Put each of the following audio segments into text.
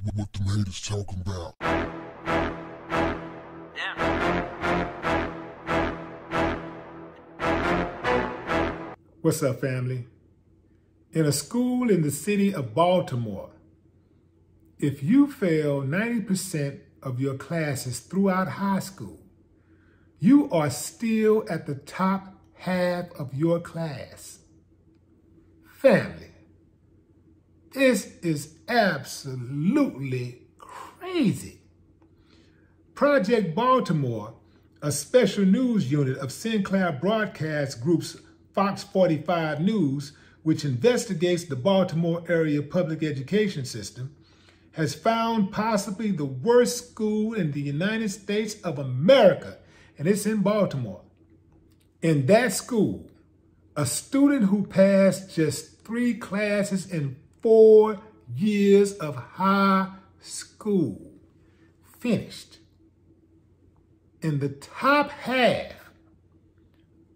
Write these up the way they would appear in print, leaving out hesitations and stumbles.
What them haters talking about? What's up, family? In a school in the city of Baltimore, if you fail 90% of your classes throughout high school, you are still at the top half of your class. Family, this is absolutely crazy. Project Baltimore, a special news unit of Sinclair Broadcast Group's Fox 45 News, which investigates the Baltimore area public education system, has found possibly the worst school in the United States of America, and it's in Baltimore. In that school, a student who passed just 3 classes in 4 years of high school finished in the top half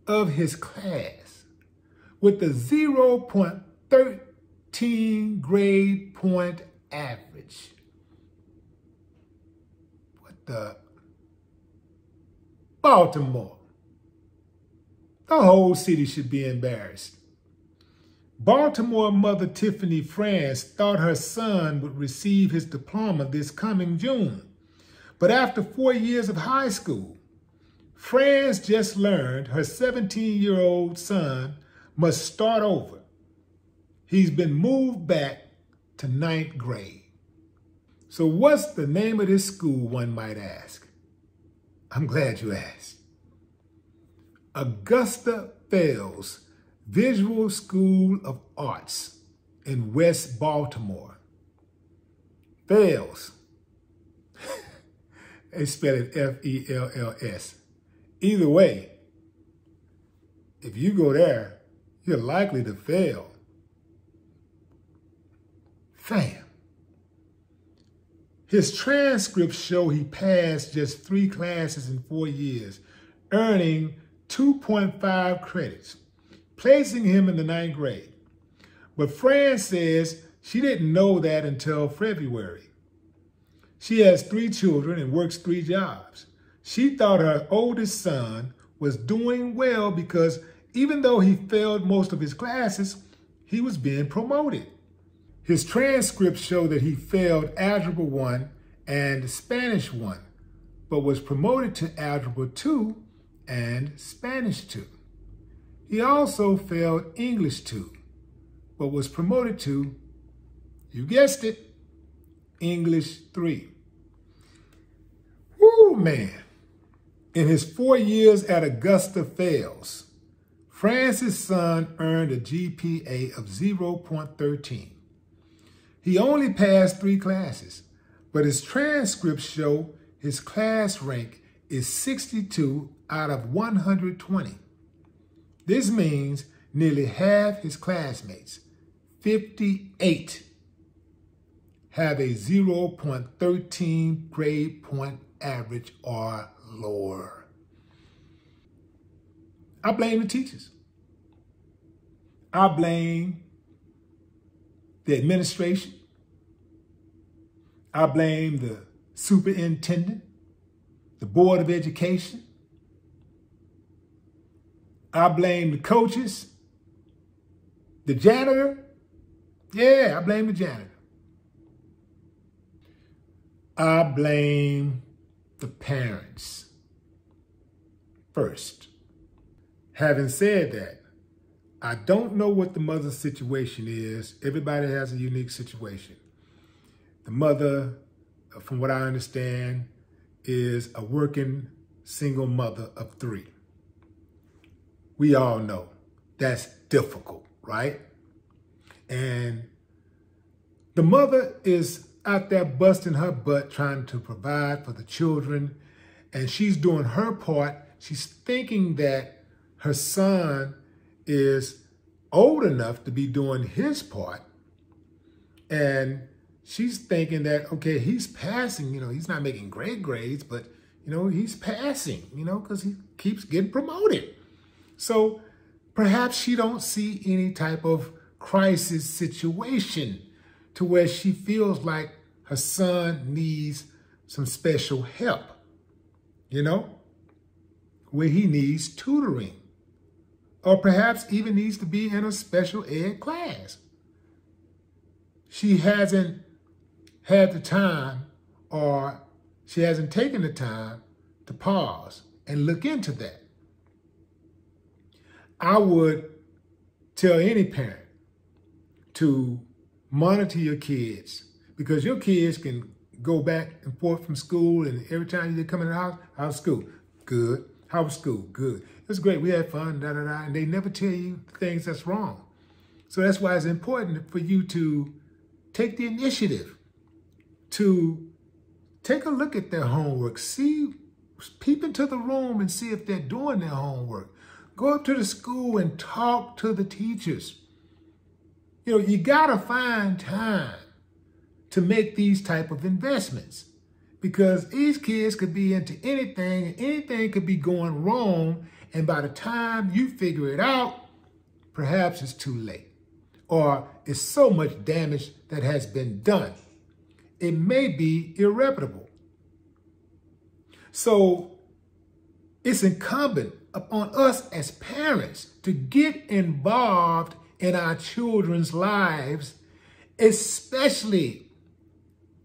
of his class with a 0.13 grade point average. What the? Baltimore. The whole city should be embarrassed. Baltimore mother Tiffany France thought her son would receive his diploma this coming June. But after 4 years of high school, France just learned her 17-year-old son must start over. He's been moved back to 9th grade. So what's the name of this school, one might ask? I'm glad you asked. Augusta Fells Visual School of Arts in West Baltimore. Fells. They spell it F-E-L-L-S. Either way, if you go there, you're likely to fail. Fam. His transcripts show he passed just 3 classes in 4 years, earning 2.5 credits, placing him in the 9th grade. But Fran says she didn't know that until February. She has 3 children and works 3 jobs. She thought her oldest son was doing well because even though he failed most of his classes, he was being promoted. His transcripts show that he failed Algebra 1 and Spanish 1, but was promoted to Algebra 2 and Spanish 2. He also failed English 2, but was promoted to, you guessed it, English 3. Woo, man. In his 4 years at Augusta Fells, Francis' son earned a GPA of 0.13. He only passed 3 classes, but his transcripts show his class rank is 62 out of 120. This means nearly half his classmates, 58, have a 0.13 grade point average or lower. I blame the teachers. I blame the administration. I blame the superintendent, the Board of Education. I blame the coaches, the janitor. Yeah, I blame the janitor. I blame the parents first. Having said that, I don't know what the mother's situation is. Everybody has a unique situation. The mother, from what I understand, is a working single mother of 3. We all know that's difficult, right? And the mother is out there busting her butt trying to provide for the children, and she's doing her part. She's thinking that her son is old enough to be doing his part, and she's thinking that, okay, he's passing, he's not making great grades, but, he's passing, because he keeps getting promoted. So perhaps she don't see any type of crisis situation to where she feels like her son needs some special help, you know, where he needs tutoring, or perhaps even needs to be in a special ed class. She hasn't had the time, or she hasn't taken the time to pause and look into that. I would tell any parent to monitor your kids, because your kids can go back and forth from school, and every time you come in the house, how's school? Good. How was school? Good. It was great. We had fun, da-da-da, and they never tell you things that's wrong. So that's why it's important for you to take the initiative to take a look at their homework, peep into the room and see if they're doing their homework. Go up to the school and talk to the teachers. You know, you gotta find time to make these type of investments, because these kids could be into anything, and anything could be going wrong, and by the time you figure it out, perhaps it's too late, or it's so much damage that has been done. It may be irreparable. So it's incumbent upon us as parents to get involved in our children's lives, especially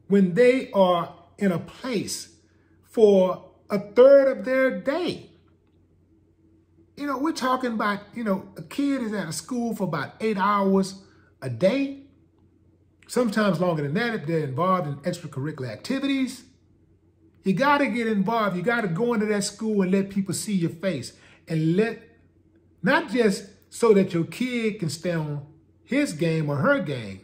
when they are in a place for a third of their day. You know, we're talking about, you know, a kid is at a school for about 8 hours a day, sometimes longer than that if they're involved in extracurricular activities. You got to get involved. You got to go into that school and let people see your face, and not just so that your kid can stay on his game or her game,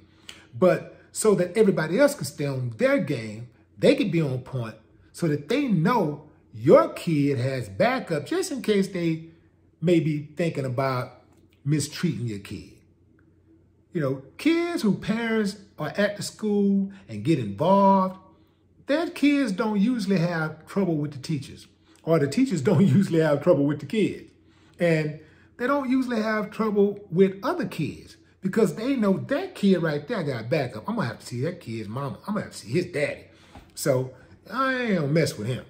but so that everybody else can stay on their game. They can be on point so that they know your kid has backup just in case they may be thinking about mistreating your kid. You know, kids whose parents are at the school and get involved, their kids don't usually have trouble with the teachers, or the teachers don't usually have trouble with the kids. And they don't usually have trouble with other kids, because they know that kid right there got backup. I'm going to have to see that kid's mama. I'm going to have to see his daddy. So I ain't going to mess with him,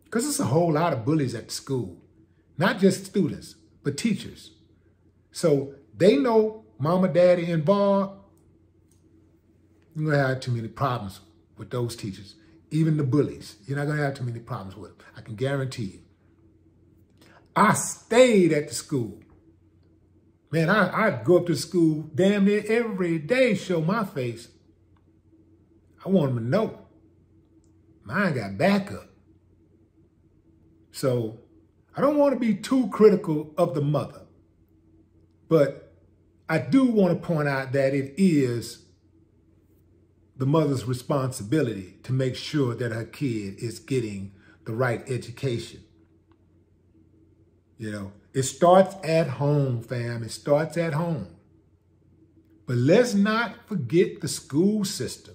because there's a whole lot of bullies at the school, not just students, but teachers. So they know mama, daddy involved. You're going to have too many problems with those teachers. Even the bullies, you're not going to have too many problems with them. I can guarantee you. I stayed at the school. Man, I'd go up to school damn near every day, show my face. I want them to know. Mine got backup. So I don't want to be too critical of the mother, but I do want to point out that it is the mother's responsibility to make sure that her kid is getting the right education. You know, it starts at home, fam. It starts at home. But let's not forget the school system.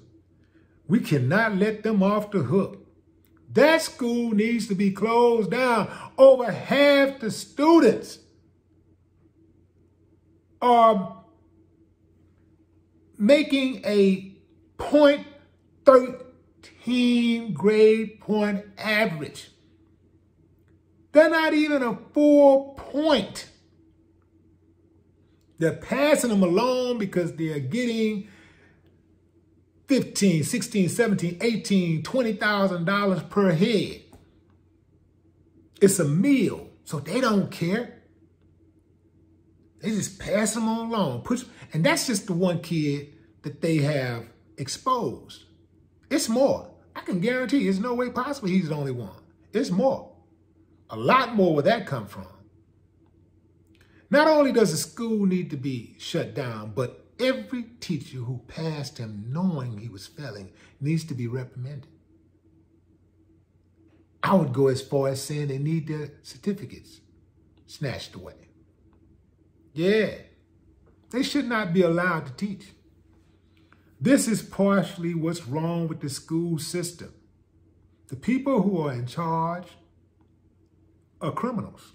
We cannot let them off the hook. That school needs to be closed down. Over half the students are making a .13 grade point average. They're not even a 4 point. They're passing them along because they're getting $15, $16, $17, $18, $20,000 per head. It's a meal, so they don't care. They just pass them on along. And that's just the one kid that they have exposed. It's more. I can guarantee you, there's no way possible he's the only one. It's more. A lot more where that come from. Not only does the school need to be shut down, but every teacher who passed him knowing he was failing needs to be reprimanded. I would go as far as saying they need their certificates snatched away. Yeah, they should not be allowed to teach. This is partially what's wrong with the school system. The people who are in charge are criminals.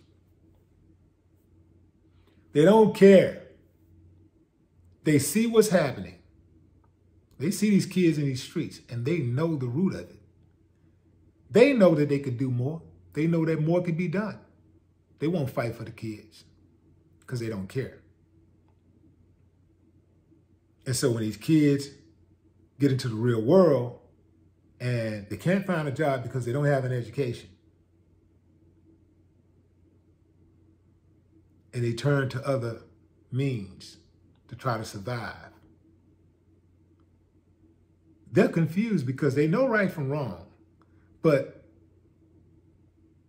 They don't care. They see what's happening. They see these kids in these streets and they know the root of it. They know that they could do more. They know that more can be done. They won't fight for the kids because they don't care. And so when these kids get into the real world and they can't find a job because they don't have an education, and they turn to other means to try to survive, they're confused because they know right from wrong. But,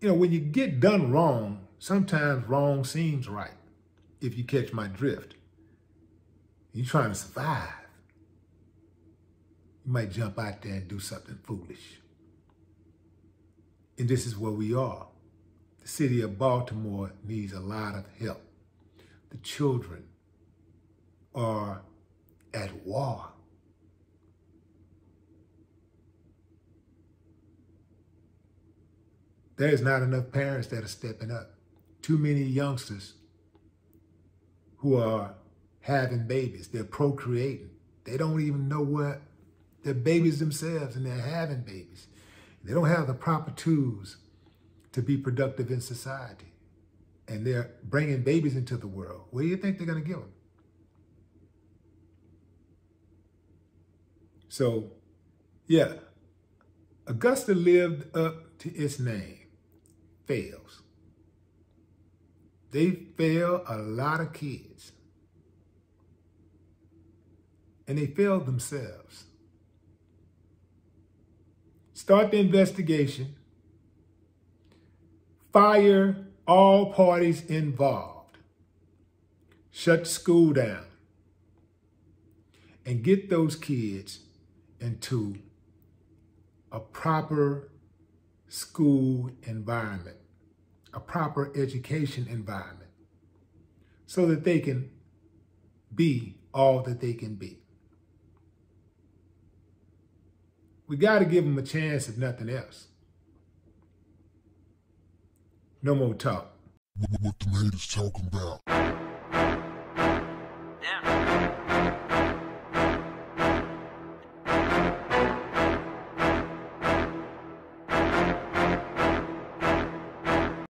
when you get done wrong, sometimes wrong seems right, if you catch my drift. You're trying to survive. You might jump out there and do something foolish. And this is where we are. The city of Baltimore needs a lot of help. The children are at war. There's not enough parents that are stepping up. Too many youngsters who are having babies. They're procreating. They don't even know what they're babies themselves, and they're having babies. They don't have the proper tools to be productive in society. And they're bringing babies into the world. What do you think they're going to give them? So, yeah, Augusta lived up to its name. Fails. They fail a lot of kids. And they failed themselves. Start the investigation. Fire all parties involved. Shut the school down. And get those kids into a proper school environment, a proper education environment, so that they can be all that they can be. We got to give them a chance if nothing else. No more talk. What the haters talking about?